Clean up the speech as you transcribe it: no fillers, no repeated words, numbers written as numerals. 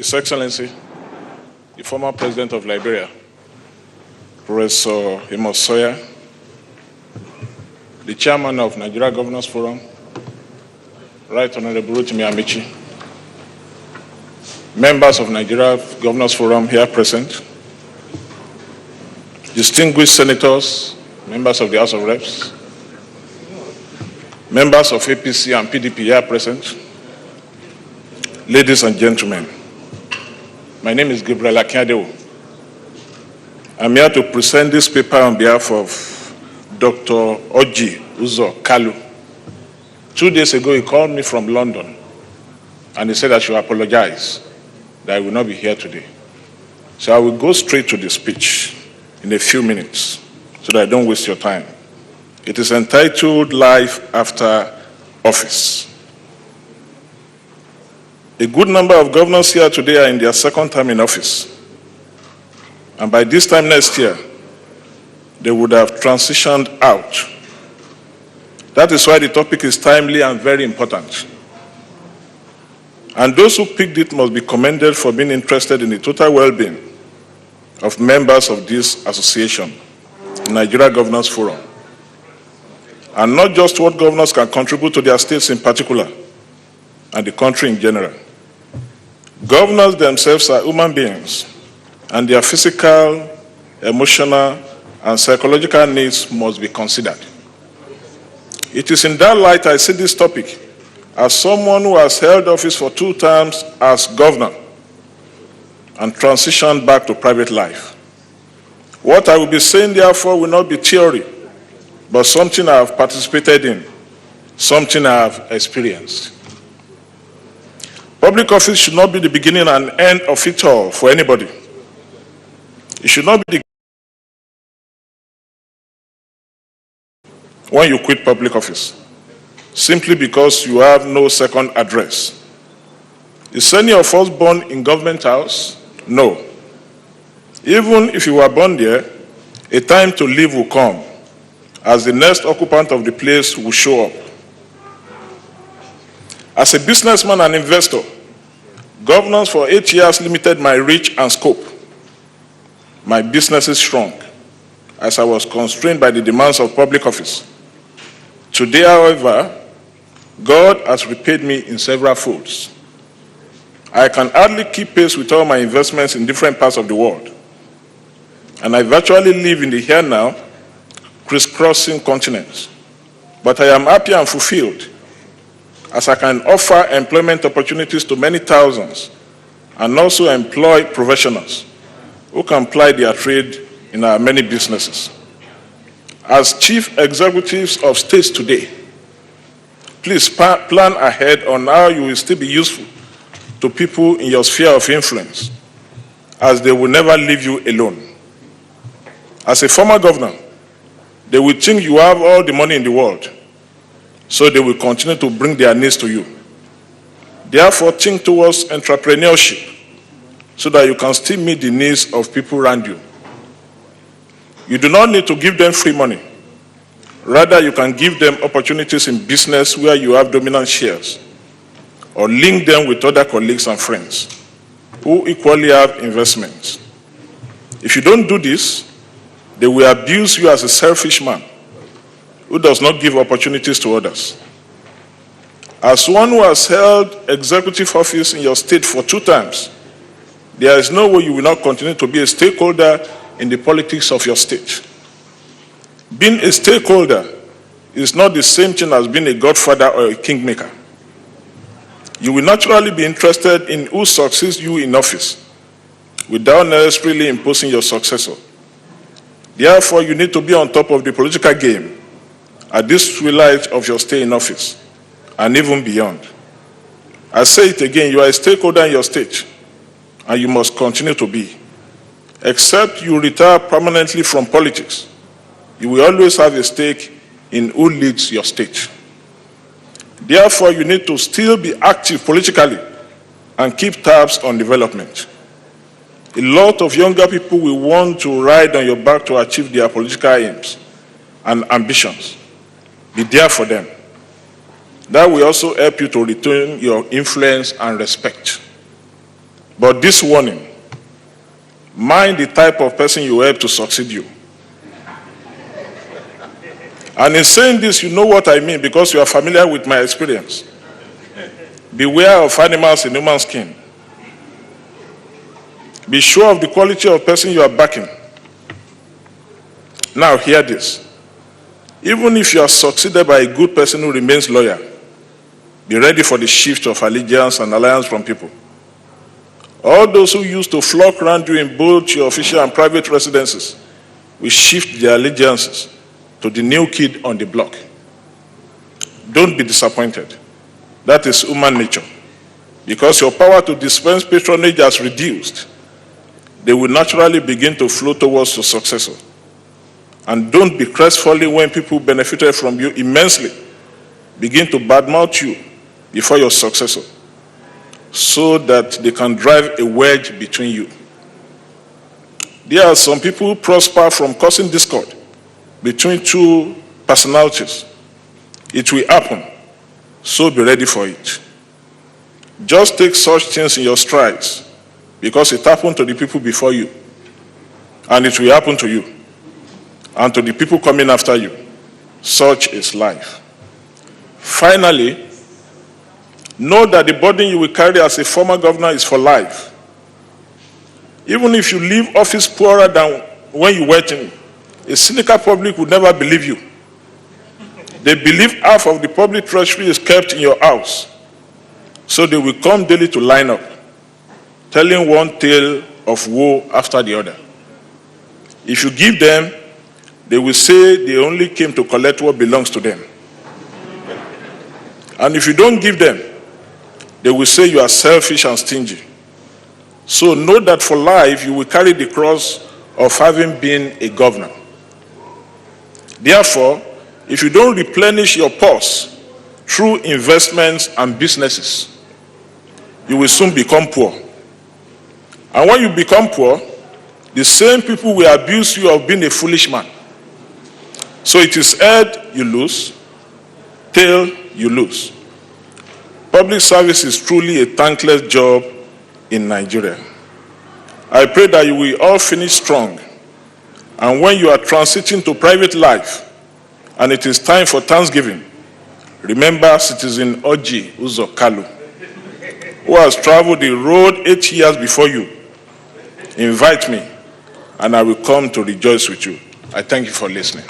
His Excellency, the former President of Liberia, Professor Amos Sawyer, the Chairman of Nigeria Governors Forum, Right Honorable Rotimi Amici, members of Nigeria Governors Forum here present, distinguished senators, members of the House of Reps, members of APC and PDP here present, ladies and gentlemen, my name is Gabriel Akinade. I'm here to present this paper on behalf of Dr. Orji Uzor Kalu. 2 days ago, he called me from London, and he said I should apologize that I will not be here today. So I will go straight to the speech in a few minutes so that I don't waste your time. It is entitled Life After Office. A good number of governors here today are in their second term in office. And by this time next year, they would have transitioned out. That is why the topic is timely and very important. And those who picked it must be commended for being interested in the total well-being of members of this association, Nigeria Governors Forum, and not just what governors can contribute to their states in particular, and the country in general. Governors themselves are human beings, and their physical, emotional, and psychological needs must be considered. It is in that light I see this topic as someone who has held office for 2 terms as governor and transitioned back to private life. What I will be saying, therefore, will not be theory, but something I have participated in, something I have experienced. Public office should not be the beginning and end of it all for anybody. It should not be the when you quit public office, simply because you have no second address. Is any of us born in government house? No. Even if you were born there, a time to leave will come, as the next occupant of the place will show up. As a businessman and investor, governance for 8 years limited my reach and scope. My businesses shrunk as I was constrained by the demands of public office. Today, however, God has repaid me in several folds. I can hardly keep pace with all my investments in different parts of the world, and I virtually live in the here now, crisscrossing continents. But I am happy and fulfilled, as I can offer employment opportunities to many thousands and also employ professionals who can ply their trade in our many businesses. As chief executives of states today, please plan ahead on how you will still be useful to people in your sphere of influence, as they will never leave you alone. As a former governor, they will think you have all the money in the world, so they will continue to bring their needs to you. Therefore, think towards entrepreneurship so that you can still meet the needs of people around you. You do not need to give them free money. Rather, you can give them opportunities in business where you have dominant shares, or link them with other colleagues and friends who equally have investments. If you don't do this, they will abuse you as a selfish man who does not give opportunities to others. As one who has held executive office in your state for 2 terms, there is no way you will not continue to be a stakeholder in the politics of your state. Being a stakeholder is not the same thing as being a godfather or a kingmaker. You will naturally be interested in who succeeds you in office without necessarily imposing your successor. Therefore, you need to be on top of the political game at this twilight of your stay in office, and even beyond. I say it again, you are a stakeholder in your state, and you must continue to be. Except you retire permanently from politics, you will always have a stake in who leads your state. Therefore, you need to still be active politically and keep tabs on development. A lot of younger people will want to ride on your back to achieve their political aims and ambitions. Be there for them. That will also help you to retain your influence and respect. But this warning, mind the type of person you help to succeed you. And in saying this, you know what I mean because you are familiar with my experience. Beware of animals in human skin. Be sure of the quality of person you are backing. Now hear this. Even if you are succeeded by a good person who remains loyal, be ready for the shift of allegiance and alliance from people. All those who used to flock around you in both your official and private residences will shift their allegiances to the new kid on the block. Don't be disappointed. That is human nature. Because your power to dispense patronage has reduced, they will naturally begin to flow towards your successor. And don't be crestfallen when people benefited from you immensely begin to badmouth you before your successor, so that they can drive a wedge between you. There are some people who prosper from causing discord between two personalities. It will happen, so be ready for it. Just take such things in your strides, because it happened to the people before you, and it will happen to you, and to the people coming after you. Such is life. Finally, know that the burden you will carry as a former governor is for life. Even if you leave office poorer than when you went in, a cynical public would never believe you. They believe half of the public treasury is kept in your house, so they will come daily to line up, telling one tale of woe after the other. If you give them, they will say they only came to collect what belongs to them. And if you don't give them, they will say you are selfish and stingy. So know that for life, you will carry the cross of having been a governor. Therefore, if you don't replenish your purse through investments and businesses, you will soon become poor. And when you become poor, the same people will abuse you of being a foolish man. So it is head you lose, tail you lose. Public service is truly a thankless job in Nigeria. I pray that you will all finish strong. And when you are transiting to private life, and it is time for Thanksgiving, remember Citizen Orji Uzor Kalu, who has traveled the road 8 years before you. Invite me, and I will come to rejoice with you. I thank you for listening.